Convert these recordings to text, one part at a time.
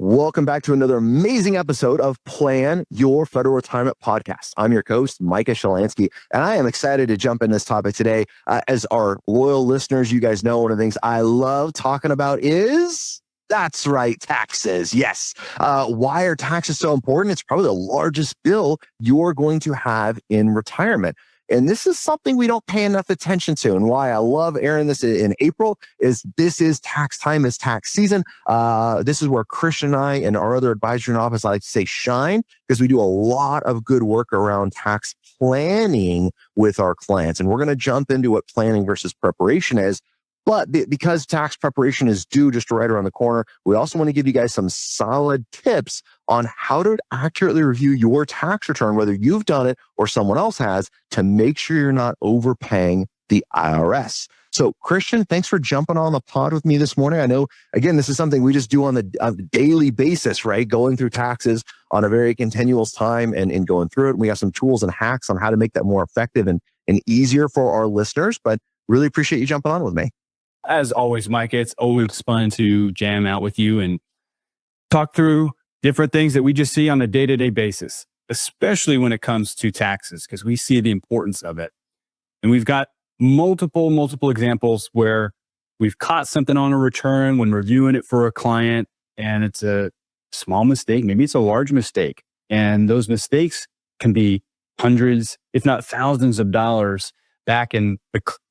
Welcome back to another amazing episode of Plan Your Federal Retirement Podcast. I'm your host, Micah Shalansky, and I am excited to jump in this topic today. As our loyal listeners, you guys know one of the things I love talking about is, that's right, taxes. Yes. Why are taxes so important? It's probably the largest bill you're going to have in retirement. And this is something we don't pay enough attention to. And why I love airing this in April is this is tax time, is tax season. This is where Christian and I and our other advisor in office, I like to say, shine, because we do a lot of good work around tax planning with our clients. And we're going to jump into what planning versus preparation is. But because tax preparation is due just right around the corner, we also want to give you guys some solid tips on how to accurately review your tax return, whether you've done it or someone else has, to make sure you're not overpaying the IRS. So, Christian, thanks for jumping on the pod with me this morning. I know, again, this is something we just do on the daily basis, right? Going through taxes on a very continuous time and going through it. We have some tools and hacks on how to make that more effective and easier for our listeners, but really appreciate you jumping on with me. As always, Mike, it's always fun to jam out with you and talk through different things that we just see on a day-to-day basis, especially when it comes to taxes, because we see the importance of it. And we've got multiple examples where we've caught something on a return when reviewing it for a client, and it's a small mistake. Maybe it's a large mistake. And those mistakes can be hundreds, if not thousands of dollars back in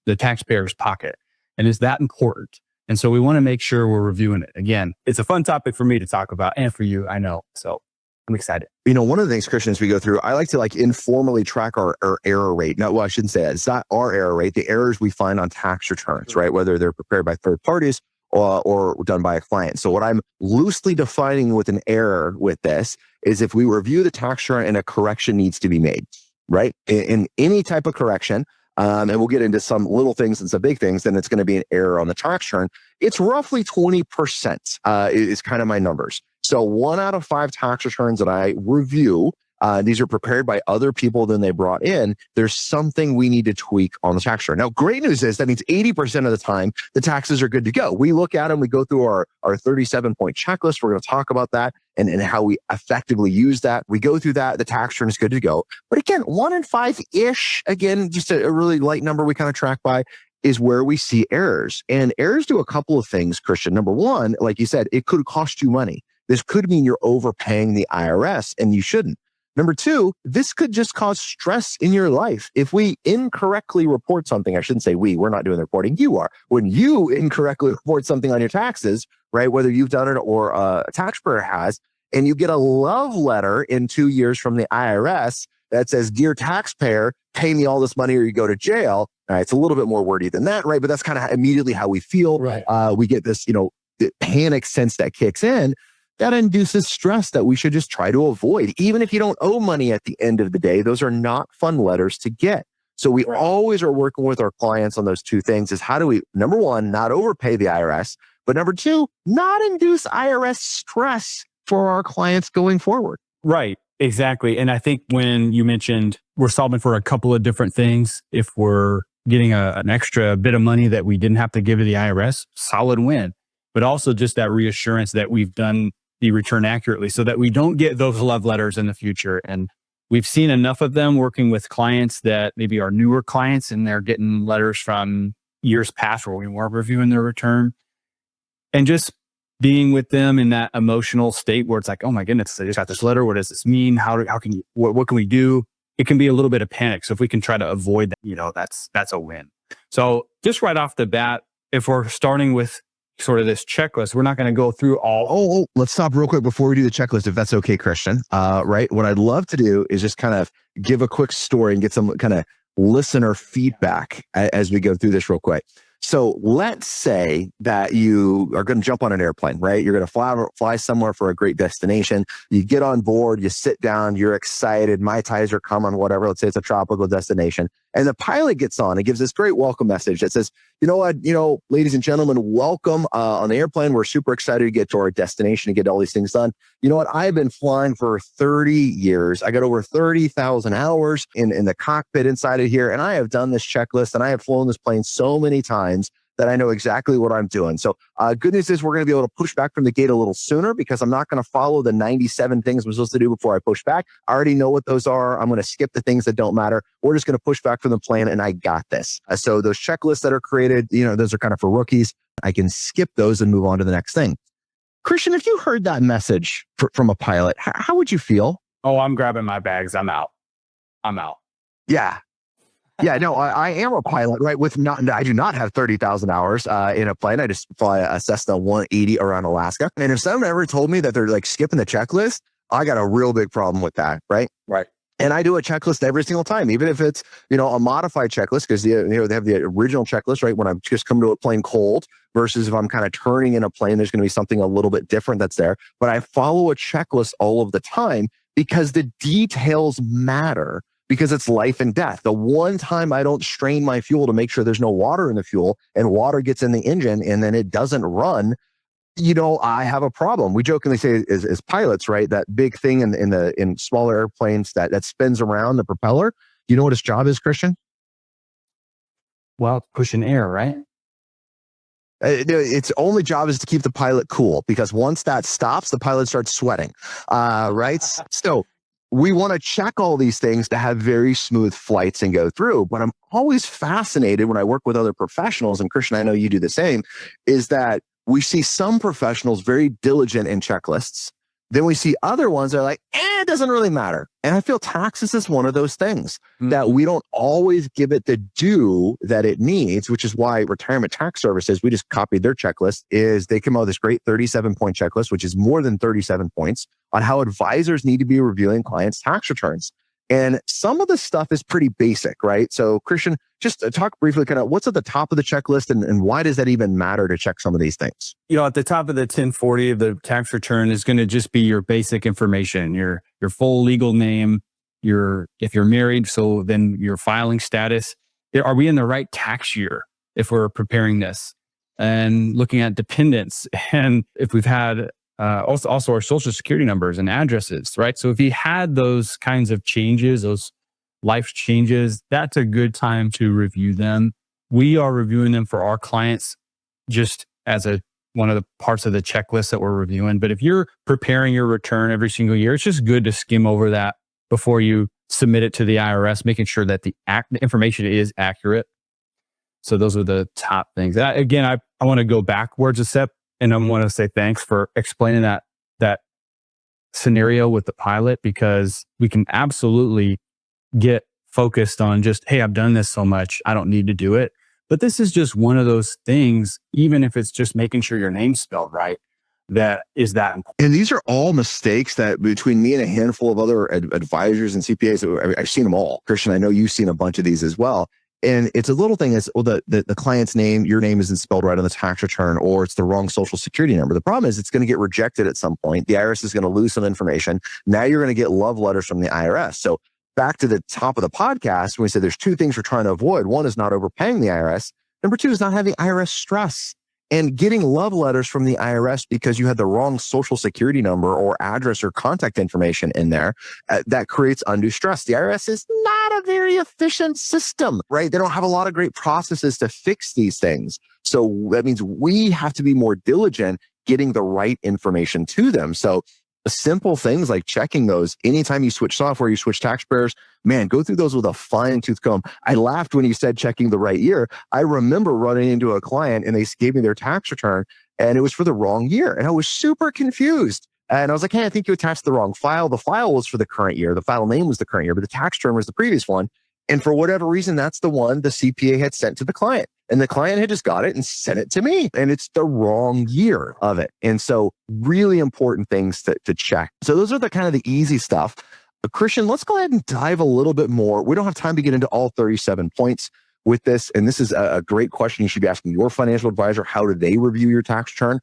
the taxpayer's pocket. And is that important? And so we want to make sure we're reviewing it. Again, it's a fun topic for me to talk about and for you, I know. So I'm excited. You know, one of the things, Christian, as we go through, I like to informally track our error rate. No, well, I shouldn't say that. It's not our error rate, the errors we find on tax returns, right? Whether they're prepared by third parties or done by a client. So what I'm loosely defining with an error with this is if we review the tax return and a correction needs to be made, right? In any type of correction, and we'll get into some little things and some big things, then it's going to be an error on the tax return. It's roughly 20% is kind of my numbers. So 1 out of 5 tax returns that I review, these are prepared by other people than they brought in. There's something we need to tweak on the tax return. Now, great news is that means 80% of the time, the taxes are good to go. We look at them, we go through our 37-point checklist. We're going to talk about that and how we effectively use that. We go through that, the tax return is good to go. But again, 1 in 5-ish, again, just a really light number we kind of track by, is where we see errors. And errors do a couple of things, Christian. Number one, like you said, it could cost you money. This could mean you're overpaying the IRS and you shouldn't. Number two, this could just cause stress in your life. If we incorrectly report something, I shouldn't say we're not doing the reporting, you are. When you incorrectly report something on your taxes, right, whether you've done it or a taxpayer has, and you get a love letter in 2 years from the IRS that says, "Dear taxpayer, pay me all this money or you go to jail." All right, it's a little bit more wordy than that, right? But that's kind of immediately how we feel. Right. We get this, the panic sense that kicks in. That induces stress that we should just try to avoid. Even if you don't owe money at the end of the day, those are not fun letters to get. So we always are working with our clients on those two things, is how do we, number one, not overpay the IRS, but number two, not induce IRS stress for our clients going forward. Right. Exactly. And I think when you mentioned we're solving for a couple of different things, if we're getting an extra bit of money that we didn't have to give to the IRS, solid win. But also just that reassurance that we've done the return accurately so that we don't get those love letters in the future. And we've seen enough of them working with clients that maybe are newer clients and they're getting letters from years past where we weren't reviewing their return. And just being with them in that emotional state where it's like, oh my goodness, I just got this letter. What does this mean? How can you, what can we do? It can be a little bit of panic. So if we can try to avoid that, that's a win. So just right off the bat, if we're starting with sort of this checklist, we're not going to go through all. Let's stop real quick before we do the checklist, if that's okay, Christian. Right. What I'd love to do is just kind of give a quick story and get some kind of listener feedback as we go through this real quick. So let's say that you are going to jump on an airplane, right? You're going to fly somewhere for a great destination. You get on board, you sit down, you're excited. Mai Tais are coming, whatever. Let's say it's a tropical destination. And the pilot gets on and gives this great welcome message that says, you know what, ladies and gentlemen, welcome on the airplane. We're super excited to get to our destination and get all these things done. You know what? I've been flying for 30 years. I got over 30,000 hours in the cockpit inside of here. And I have done this checklist and I have flown this plane so many times that I know exactly what I'm doing. So good news is we're going to be able to push back from the gate a little sooner because I'm not going to follow the 97 things I'm supposed to do before I push back. I already know what those are. I'm going to skip the things that don't matter. We're just going to push back from the plan and I got this. So those checklists that are created, those are kind of for rookies. I can skip those and move on to the next thing. Christian, if you heard that message from a pilot, how would you feel? Oh, I'm grabbing my bags. I'm out. Yeah. Yeah, no, I am a pilot, right? I do not have 30,000 hours in a plane. I just fly a Cessna 180 around Alaska. And if someone ever told me that they're like skipping the checklist, I got a real big problem with that, right? Right. And I do a checklist every single time, even if it's, a modified checklist, because they have the original checklist, right? When I'm just coming to a plane cold versus if I'm kind of turning in a plane, there's going to be something a little bit different that's there. But I follow a checklist all of the time because the details matter, because it's life and death. The one time I don't strain my fuel to make sure there's no water in the fuel and water gets in the engine and then it doesn't run, I have a problem. We jokingly say as pilots, right? That big thing in smaller airplanes that spins around the propeller. You know what its job is, Christian? Well, pushing air, right? Its only job is to keep the pilot cool, because once that stops, the pilot starts sweating, right? So we want to check all these things to have very smooth flights and go through. But I'm always fascinated when I work with other professionals, and Christian, I know you do the same, is that we see some professionals very diligent in checklists. Then we see other ones that are like, it doesn't really matter. And I feel taxes is one of those things that we don't always give it the due that it needs, which is why Retirement Tax Services, we just copied their checklist, is they come out with this great 37-point checklist, which is more than 37 points on how advisors need to be reviewing clients' tax returns. And some of the stuff is pretty basic, right? So Christian, just talk briefly kind of what's at the top of the checklist and why does that even matter to check some of these things? At the top of the 1040 of the tax return is going to just be your basic information, your full legal name, if you're married, so then your filing status. Are we in the right tax year if we're preparing this? And looking at dependents, and if we've had also our social security numbers and addresses, right? So if you had those kinds of changes, those life changes, that's a good time to review them. We are reviewing them for our clients just as one of the parts of the checklist that we're reviewing. But if you're preparing your return every single year, it's just good to skim over that before you submit it to the IRS, making sure that the information is accurate. So those are the top things. Again, I want to go backwards a step, and I want to say thanks for explaining that scenario with the pilot, because we can absolutely get focused on just, hey, I've done this so much, I don't need to do it. But this is just one of those things, even if it's just making sure your name's spelled right, that is that important. And these are all mistakes that between me and a handful of other advisors and CPAs, I've seen them all. Christian, I know you've seen a bunch of these as well. And it's a little thing is, the client's name, your name isn't spelled right on the tax return, or it's the wrong social security number. The problem is it's going to get rejected at some point. The IRS is going to lose some information. Now you're going to get love letters from the IRS. So back to the top of the podcast, when we said there's two things we're trying to avoid. One is not overpaying the IRS. Number two is not having IRS stress. And getting love letters from the IRS because you had the wrong social security number or address or contact information in there, that creates undue stress. The IRS is not a very efficient system, right? They don't have a lot of great processes to fix these things. So that means we have to be more diligent getting the right information to them. So simple things like checking those anytime you switch software, you switch taxpayers, man, go through those with a fine tooth comb. I laughed when you said checking the right year. I remember running into a client and they gave me their tax return and it was for the wrong year. And I was super confused. And I was like, hey, I think you attached the wrong file. The file was for the current year. The file name was the current year, but the tax return was the previous one. And for whatever reason, that's the one the CPA had sent to the client. And the client had just got it and sent it to me. And it's the wrong year of it. And so really important things to check. So those are the kind of the easy stuff. Christian, let's go ahead and dive a little bit more. We don't have time to get into all 37 points with this. And this is a great question you should be asking your financial advisor. How do they review your tax return?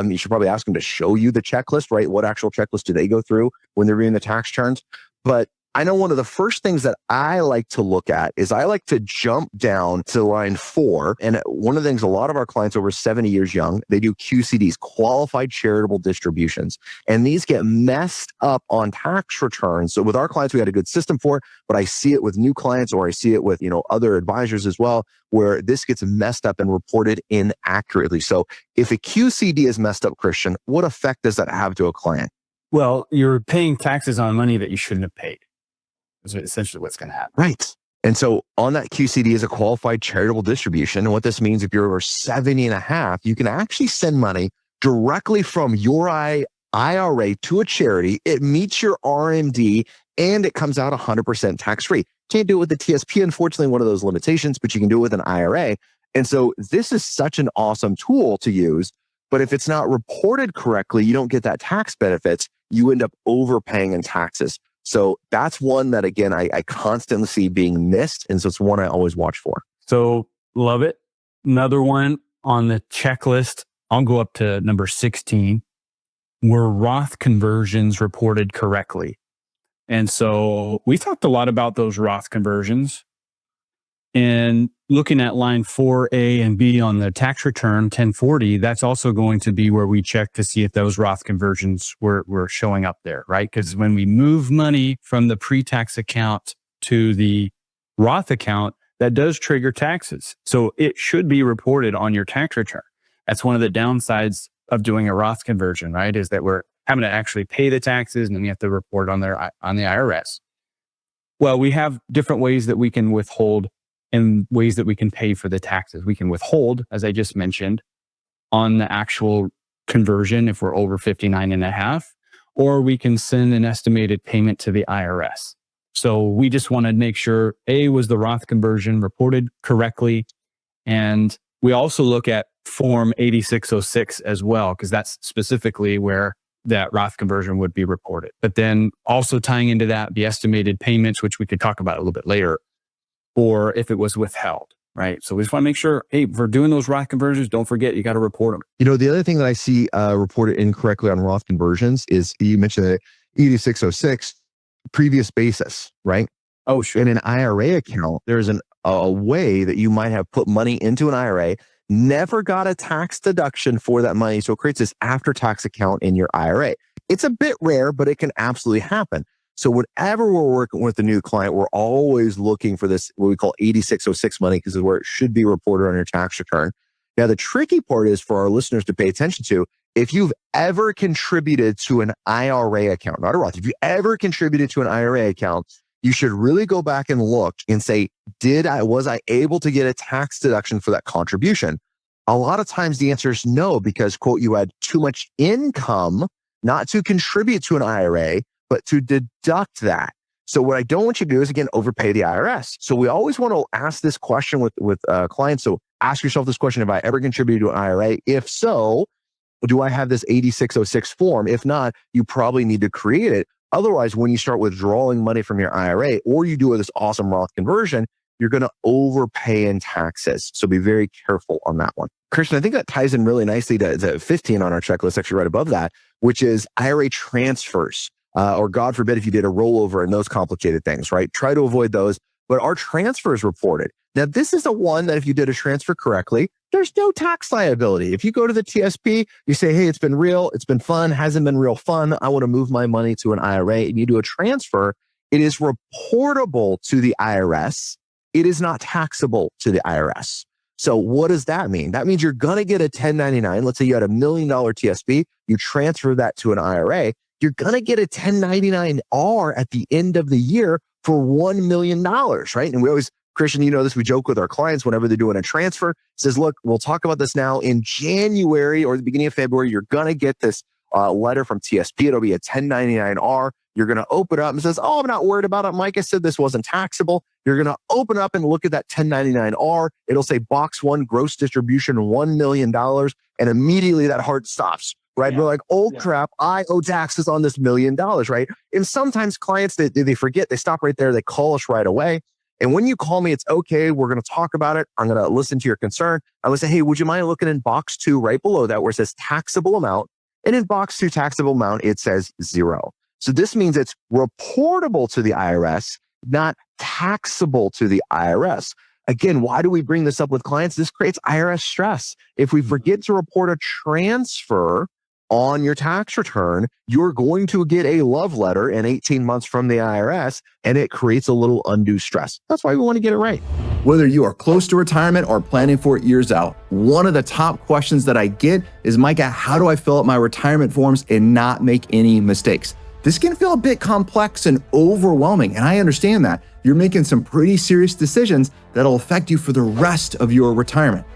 You should probably ask them to show you the checklist, right? What actual checklist do they go through when they're reviewing the tax returns? But I know one of the first things that I like to look at is I like to jump down to line 4. And one of the things, a lot of our clients over 70 years young, they do QCDs, qualified charitable distributions. And these get messed up on tax returns. So with our clients, we had a good system for it, but I see it with new clients, or I see it with, other advisors as well, where this gets messed up and reported inaccurately. So if a QCD is messed up, Christian, what effect does that have to a client? Well, you're paying taxes on money that you shouldn't have paid. Is essentially what's going to happen. Right. And so on that QCD is a qualified charitable distribution. And what this means, if you're over 70 and a half, you can actually send money directly from your IRA to a charity. It meets your RMD and it comes out 100% tax-free. Can't do it with the TSP, unfortunately, one of those limitations, but you can do it with an IRA. And so this is such an awesome tool to use. But if it's not reported correctly, you don't get that tax benefits. You end up overpaying in taxes. So that's one that, again, I constantly see being missed. And so it's one I always watch for. So love it. Another one on the checklist, I'll go up to number 16, were Roth conversions reported correctly? And so we talked a lot about those Roth conversions. And looking at line 4A and B on the tax return 1040, that's also going to be where we check to see if those Roth conversions were showing up there, right? Because when we move money from the pre-tax account to the Roth account, that does trigger taxes. So it should be reported on your tax return. That's one of the downsides of doing a Roth conversion, right? Is that we're having to actually pay the taxes and then we have to report on the IRS. Well, we have different ways that we can withhold and ways that we can pay for the taxes. We can withhold, as I just mentioned, on the actual conversion if we're over 59 and a half, or we can send an estimated payment to the IRS. So we just want to make sure, A, was the Roth conversion reported correctly? And we also look at Form 8606 as well, because that's specifically where that Roth conversion would be reported. But then also tying into that, the estimated payments, which we could talk about a little bit later, or if it was withheld, right? So we just want to make sure, hey, if we're doing those Roth conversions, don't forget, you got to report them. The other thing that I see reported incorrectly on Roth conversions is, you mentioned that 8606, previous basis, right? Oh, sure. In an IRA account, there's a way that you might have put money into an IRA, never got a tax deduction for that money. So it creates this after-tax account in your IRA. It's a bit rare, but it can absolutely happen. So whenever we're working with a new client, we're always looking for this, what we call 8606 money, because it's where it should be reported on your tax return. Now, the tricky part is for our listeners to pay attention to, if you've ever contributed to an IRA account, not a Roth, if you ever contributed to an IRA account, you should really go back and look and say, was I able to get a tax deduction for that contribution? A lot of times the answer is no, because, quote, you had too much income not to contribute to an IRA, but to deduct that. So what I don't want you to do is, again, overpay the IRS. So we always want to ask this question with clients. So ask yourself this question: have I ever contributed to an IRA? If so, do I have this 8606 form? If not, you probably need to create it. Otherwise, when you start withdrawing money from your IRA, or you do this awesome Roth conversion, you're going to overpay in taxes. So be very careful on that one. Christian, I think that ties in really nicely to 15 on our checklist, actually right above that, which is IRA transfers. Or God forbid, if you did a rollover and those complicated things, right? Try to avoid those. But our transfers reported. Now, this is the one that if you did a transfer correctly, there's no tax liability. If you go to the TSP, you say, hey, it's been real, it's been fun, hasn't been real fun, I want to move my money to an IRA, and you do a transfer, it is reportable to the IRS. It is not taxable to the IRS. So what does that mean? That means you're going to get a 1099. Let's say you had $1 million TSP, you transfer that to an IRA, you're going to get a 1099-R at the end of the year for $1 million, right? And we always, Christian, you know this, we joke with our clients whenever they're doing a transfer, says, look, we'll talk about this now in January or the beginning of February, you're going to get this letter from TSP. It'll be a 1099-R. You're going to open it up and says, oh, I'm not worried about it. Micah said this wasn't taxable. You're going to open up and look at that 1099-R. It'll say box 1, gross distribution, $1 million. And immediately that heart stops. Right. Yeah. We're like, oh, crap, I owe taxes on this $1 million. Right. And sometimes clients, they forget, they stop right there. They call us right away. And when you call me, it's okay. We're going to talk about it. I'm going to listen to your concern. I would say, hey, would you mind looking in box 2 right below that where it says taxable amount? And in box 2 taxable amount, it says 0. So this means it's reportable to the IRS, not taxable to the IRS. Again, why do we bring this up with clients? This creates IRS stress. If we forget to report a transfer on your tax return, you're going to get a love letter in 18 months from the IRS, and it creates a little undue stress. That's why we want to get it right. Whether you are close to retirement or planning for it years out, one of the top questions that I get is, Micah, how do I fill out my retirement forms and not make any mistakes? This can feel a bit complex and overwhelming, and I understand that. You're making some pretty serious decisions that'll affect you for the rest of your retirement.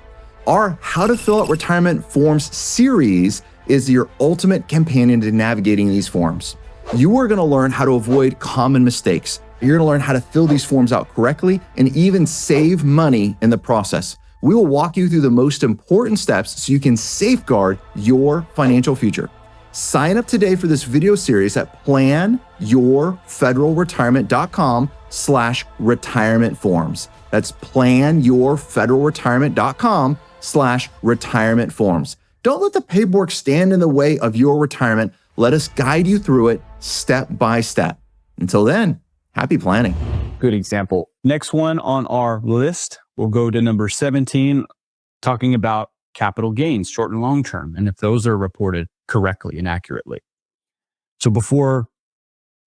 Our How to Fill Out Retirement Forms series is your ultimate companion to navigating these forms. You are going to learn how to avoid common mistakes. You're going to learn how to fill these forms out correctly and even save money in the process. We will walk you through the most important steps so you can safeguard your financial future. Sign up today for this video series at planyourfederalretirement.com/retirement forms. That's planyourfederalretirement.com/retirement forms. Don't let the paperwork stand in the way of your retirement. Let us guide you through it step by step. Until then, happy planning. Good example. Next one on our list, we'll go to number 17, talking about capital gains, short and long term, and if those are reported correctly and accurately. So before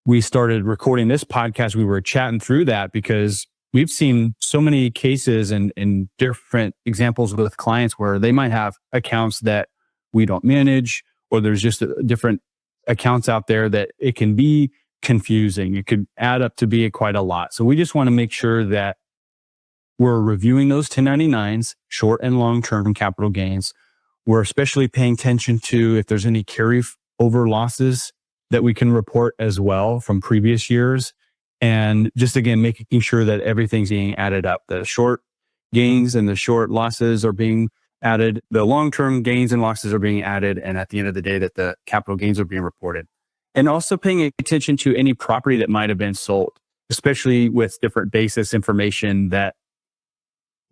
we started recording this podcast, we were chatting through that because we've seen so many cases and different examples with clients where they might have accounts that we don't manage, or there's just different accounts out there that it can be confusing. It could add up to be quite a lot. So we just want to make sure that we're reviewing those 1099s, short and long-term capital gains. We're especially paying attention to if there's any carryover losses that we can report as well from previous years. And just again, making sure that everything's being added up. The short gains and the short losses are being added. The long-term gains and losses are being added. And at the end of the day, that the capital gains are being reported. And also paying attention to any property that might have been sold, especially with different basis information that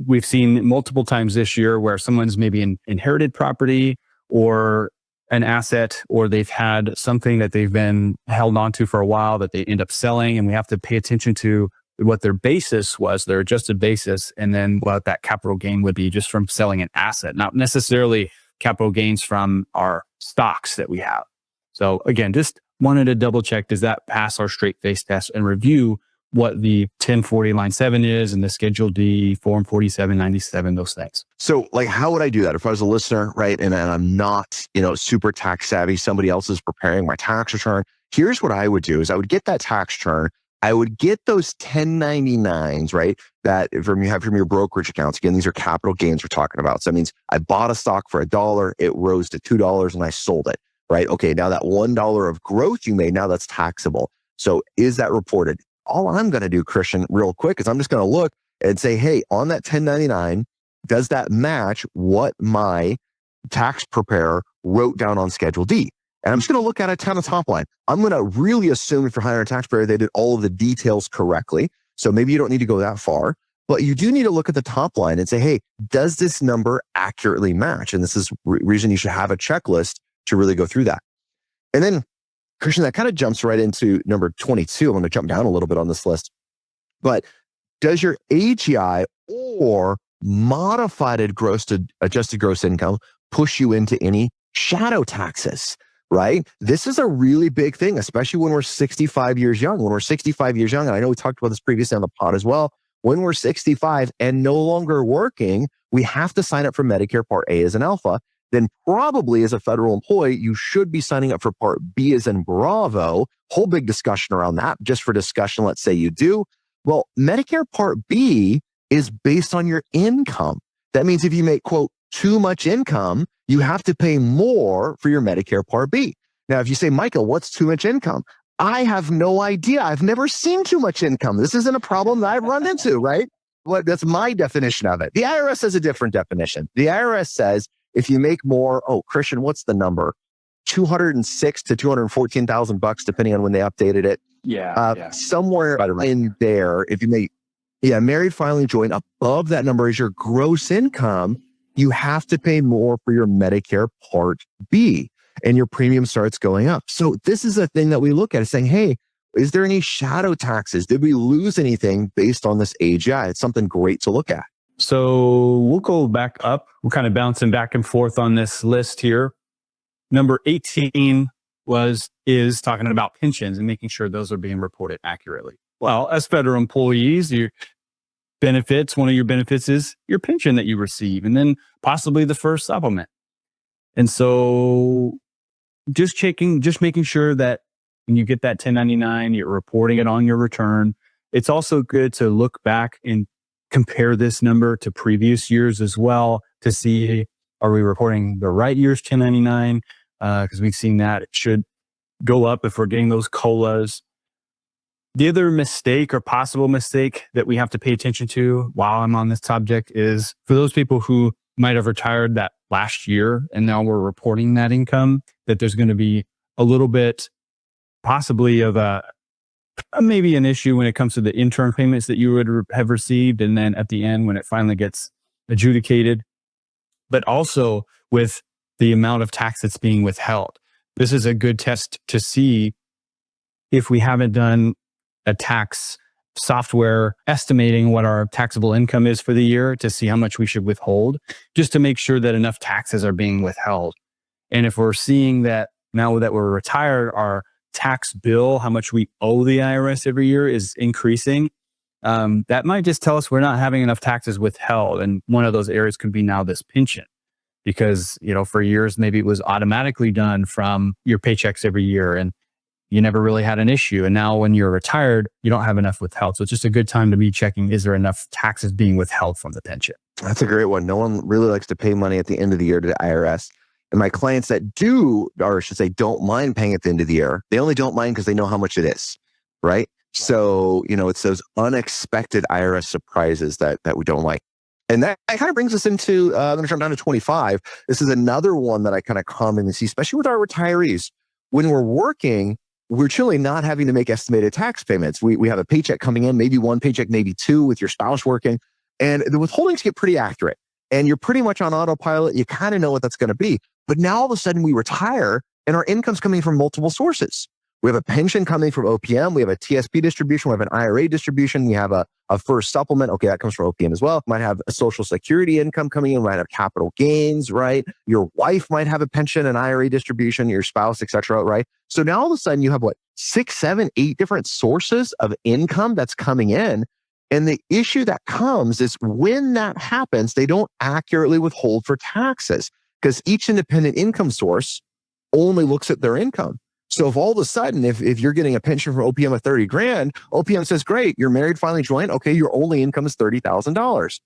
we've seen multiple times this year where someone's maybe inherited property or an asset, or they've had something that they've been held onto for a while that they end up selling. And we have to pay attention to what their basis was, their adjusted basis, and then what that capital gain would be just from selling an asset, not necessarily capital gains from our stocks that we have. So again, just wanted to double check, does that pass our straight face test, and review what the 1040 line 7 is and the Schedule D, Form 4797, those things. So like, how would I do that if I was a listener, right? And I'm not, super tax savvy, somebody else is preparing my tax return. Here's what I would do is I would get that tax return. I would get those 1099s, right? That you have from your brokerage accounts. Again, these are capital gains we're talking about. So that means I bought a stock for $1, it rose to $2 and I sold it, right? Okay, now that $1 of growth you made, now that's taxable. So is that reported? All I'm going to do, Christian, real quick, is I'm just going to look and say, hey, on that 1099, does that match what my tax preparer wrote down on Schedule D? And I'm just going to look at it on the top line. I'm going to really assume if you're hiring a tax preparer, they did all of the details correctly. So maybe you don't need to go that far, but you do need to look at the top line and say, hey, does this number accurately match? And this is reason you should have a checklist to really go through that. And then, Christian, that kind of jumps right into number 22. I'm going to jump down a little bit on this list. But does your AGI or modified adjusted gross income push you into any shadow taxes, right? This is a really big thing, especially when we're 65 years young. When we're 65 years young, and I know we talked about this previously on the pod as well, when we're 65 and no longer working, we have to sign up for Medicare Part A as an alpha. Then probably as a federal employee, you should be signing up for Part B as in Bravo. Whole big discussion around that. Just for discussion, let's say you do. Well, Medicare Part B is based on your income. That means if you make, quote, too much income, you have to pay more for your Medicare Part B. Now, if you say, Michael, what's too much income? I have no idea. I've never seen too much income. This isn't a problem that I've run into, right? Well, that's my definition of it. The IRS has a different definition. The IRS says, if you make more, Christian, what's the number? 206 to 214,000 bucks, depending on when they updated it. Somewhere in there, if you make, married, filing joint, above that number is your gross income, you have to pay more for your Medicare Part B. and your premium starts going up. So this is a thing that we look at, saying, hey, is there any shadow taxes? Did we lose anything based on this age? Yeah, it's something great to look at. So we'll go back up. We're kind of bouncing back and forth on this list here. Number 18 is talking about pensions and making sure those are being reported accurately. Well, as federal employees, your benefits, one of your benefits is your pension that you receive, and then possibly the FERS supplement. And so just making sure that when you get that 1099, you're reporting it on your return. It's also good to look back and compare this number to previous years as well to see, are we reporting the right year's 1099? Because we've seen that it should go up if we're getting those COLAs. The other mistake or possible mistake that we have to pay attention to while I'm on this subject is for those people who might have retired that last year and now we're reporting that income, that there's going to be a little bit possibly of maybe an issue when it comes to the interim payments that you would have received. And then at the end, when it finally gets adjudicated, but also with the amount of tax that's being withheld. This is a good test to see if we haven't done a tax software estimating what our taxable income is for the year to see how much we should withhold, just to make sure that enough taxes are being withheld. And if we're seeing that now that we're retired, our tax bill, how much we owe the IRS every year is increasing, that might just tell us we're not having enough taxes withheld. And one of those areas could be now this pension. Because, for years, maybe it was automatically done from your paychecks every year and you never really had an issue. And now when you're retired, you don't have enough withheld. So it's just a good time to be checking, is there enough taxes being withheld from the pension? That's a great one. No one really likes to pay money at the end of the year to the IRS. And my clients that do, or I should say, don't mind paying at the end of the year, they only don't mind because they know how much it is, right? So, it's those unexpected IRS surprises that we don't like. And that kind of brings us into, I'm going to jump down to 25. This is another one that I kind of commonly see, especially with our retirees. When we're working, we're truly not having to make estimated tax payments. We have a paycheck coming in, maybe one paycheck, maybe two with your spouse working. And the withholdings get pretty accurate. And you're pretty much on autopilot. You kind of know what that's going to be. But now all of a sudden we retire and our income's coming from multiple sources. We have a pension coming from OPM. We have a TSP distribution. We have an IRA distribution. We have a FERS supplement. Okay, that comes from OPM as well. Might have a Social Security income coming in. We might have capital gains, right? Your wife might have a pension, an IRA distribution, your spouse, et cetera, right? So now all of a sudden you have 6, 7, 8 different sources of income that's coming in. And the issue that comes is when that happens, they don't accurately withhold for taxes because each independent income source only looks at their income. So if all of a sudden, if you're getting a pension from OPM of 30 grand, OPM says, great, you're married, finally joined. Okay, your only income is $30,000.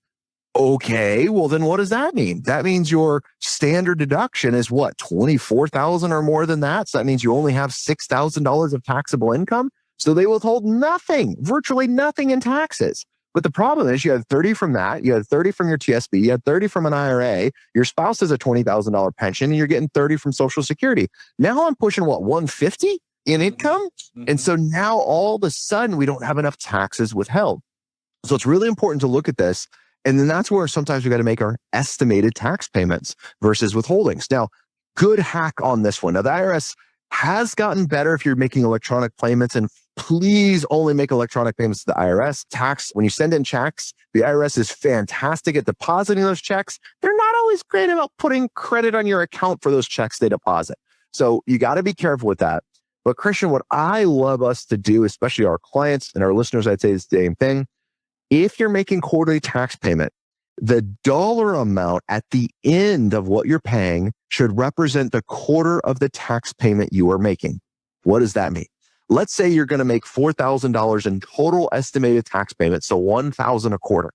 Okay, well then what does that mean? That means your standard deduction is what, 24,000 or more than that? So that means you only have $6,000 of taxable income. So they withhold nothing, virtually nothing in taxes. But the problem is you had 30 from that, you had 30 from your TSP, you had 30 from an IRA, your spouse has a $20,000 pension, and you're getting 30 from Social Security. Now I'm pushing 150 in income? And so now all of a sudden we don't have enough taxes withheld. So it's really important to look at this. And then that's where sometimes we got to make our estimated tax payments versus withholdings. Now, good hack on this one. Now the IRS has gotten better if you're making electronic payments, and please only make electronic payments to the IRS. Tax, when you send in checks, the IRS is fantastic at depositing those checks. They're not always great about putting credit on your account for those checks they deposit. So you got to be careful with that. But Christian, what I love us to do, especially our clients and our listeners, I'd say is the same thing. If you're making quarterly tax payment, the dollar amount at the end of what you're paying should represent the quarter of the tax payment you are making. What does that mean? Let's say you're going to make $4,000 in total estimated tax payments, so $1,000 a quarter.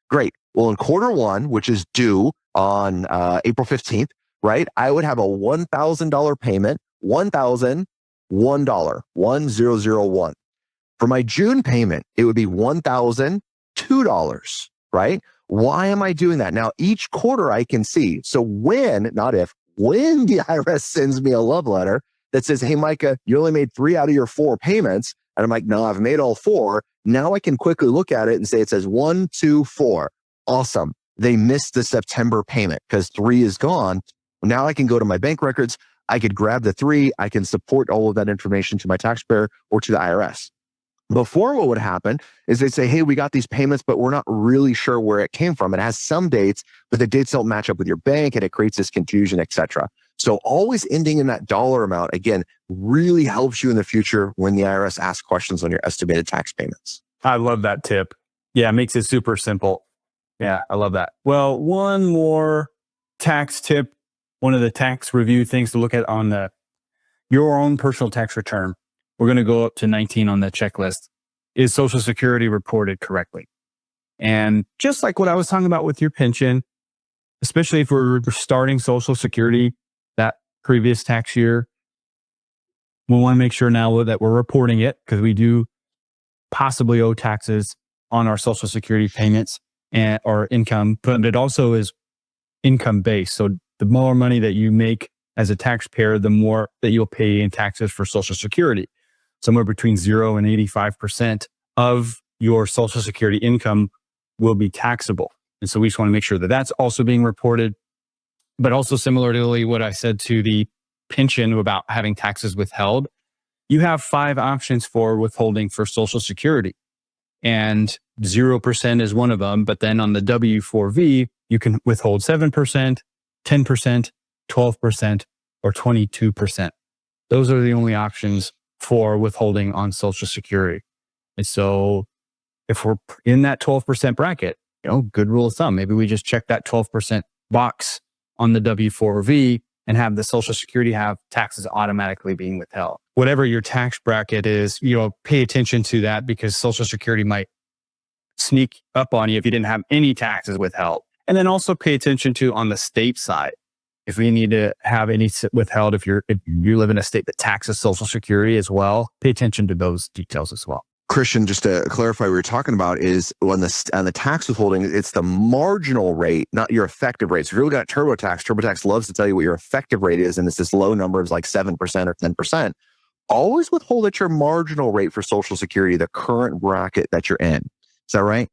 Great. Well, in quarter one, which is due on April 15th, right? I would have a $1,000 payment, $1,001, 1001. For my June payment, it would be $1,002, right? Why am I doing that? Now, each quarter I can see. So when, not if, when the IRS sends me a love letter that says, hey, Micah, you only made 3 out of your 4 payments. And I'm like, no, I've made all 4. Now I can quickly look at it and say, it says 1, 2, 4. Awesome. They missed the September payment because 3 is gone. Now I can go to my bank records. I could grab the 3, I can support all of that information to my taxpayer or to the IRS. Before, what would happen is they'd say, hey, we got these payments, but we're not really sure where it came from. It has some dates, but the dates don't match up with your bank and it creates this confusion, etc. So always ending in that dollar amount, again, really helps you in the future when the IRS asks questions on your estimated tax payments. I love that tip. Yeah, it makes it super simple. Yeah, I love that. Well, one more tax tip, one of the tax review things to look at on your own personal tax return. We're going to go up to 19 on the checklist. Is Social Security reported correctly? And just like what I was talking about with your pension, especially if we're starting Social Security that previous tax year, we want to make sure now that we're reporting it because we do possibly owe taxes on our Social Security payments and our income, but it also is income based. So the more money that you make as a taxpayer, the more that you'll pay in taxes for Social Security. Somewhere between 0 and 85% of your Social Security income will be taxable. And so we just want to make sure that that's also being reported. But also similarly, what I said to the pension about having taxes withheld, you have 5 options for withholding for Social Security. And 0% is one of them. But then on the W-4V, you can withhold 7%, 10%, 12%, or 22%. Those are the only options for withholding on Social Security. And so if we're in that 12% bracket, good rule of thumb, maybe we just check that 12% box on the W-4V and have the Social Security have taxes automatically being withheld. Whatever your tax bracket is, pay attention to that because Social Security might sneak up on you if you didn't have any taxes withheld. And then also pay attention to on the state side. If we need to have any withheld, if you live in a state that taxes Social Security as well, pay attention to those details as well. Christian, just to clarify, what we're talking about is on the tax withholding, it's the marginal rate, not your effective rate. So if you're looking at TurboTax loves to tell you what your effective rate is, and it's this low number of like 7% or 10%. Always withhold at your marginal rate for Social Security, the current bracket that you're in. Is that right?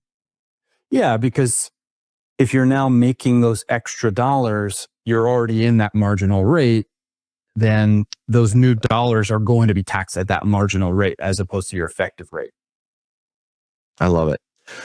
Yeah, because if you're now making those extra dollars, you're already in that marginal rate, then those new dollars are going to be taxed at that marginal rate as opposed to your effective rate. I love it.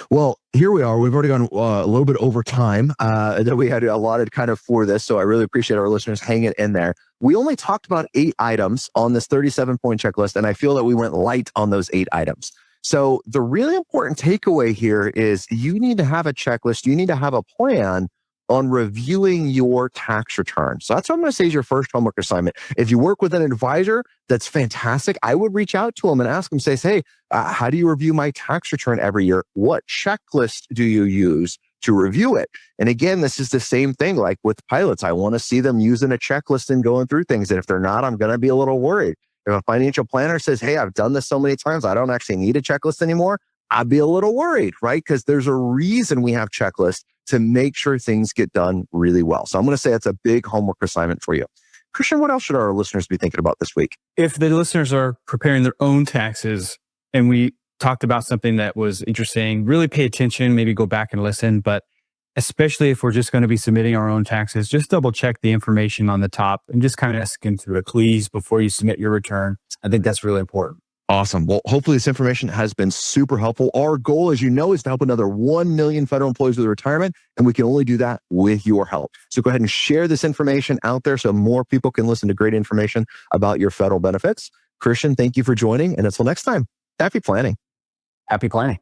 Well, here we are. We've already gone a little bit over time that we had allotted kind of for this. So I really appreciate our listeners hanging in there. We only talked about 8 items on this 37-point checklist, and I feel that we went light on those 8 items. So the really important takeaway here is you need to have a checklist. You need to have a plan on reviewing your tax return. So that's what I'm going to say is your first homework assignment. If you work with an advisor, that's fantastic. I would reach out to them and ask them, say, hey, how do you review my tax return every year? What checklist do you use to review it? And again, this is the same thing like with pilots. I want to see them using a checklist and going through things. And if they're not, I'm going to be a little worried. If a financial planner says, hey, I've done this so many times, I don't actually need a checklist anymore, I'd be a little worried, right? Because there's a reason we have checklists to make sure things get done really well. So I'm going to say it's a big homework assignment for you. Christian, what else should our listeners be thinking about this week? If the listeners are preparing their own taxes and we talked about something that was interesting, really pay attention, maybe go back and listen. But especially if we're just going to be submitting our own taxes, just double check the information on the top and just kind of skim through it, please, before you submit your return. I think that's really important. Awesome. Well, hopefully this information has been super helpful. Our goal, as you know, is to help another 1 million federal employees with retirement, and we can only do that with your help. So go ahead and share this information out there so more people can listen to great information about your federal benefits. Christian, thank you for joining, and until next time, happy planning. Happy planning.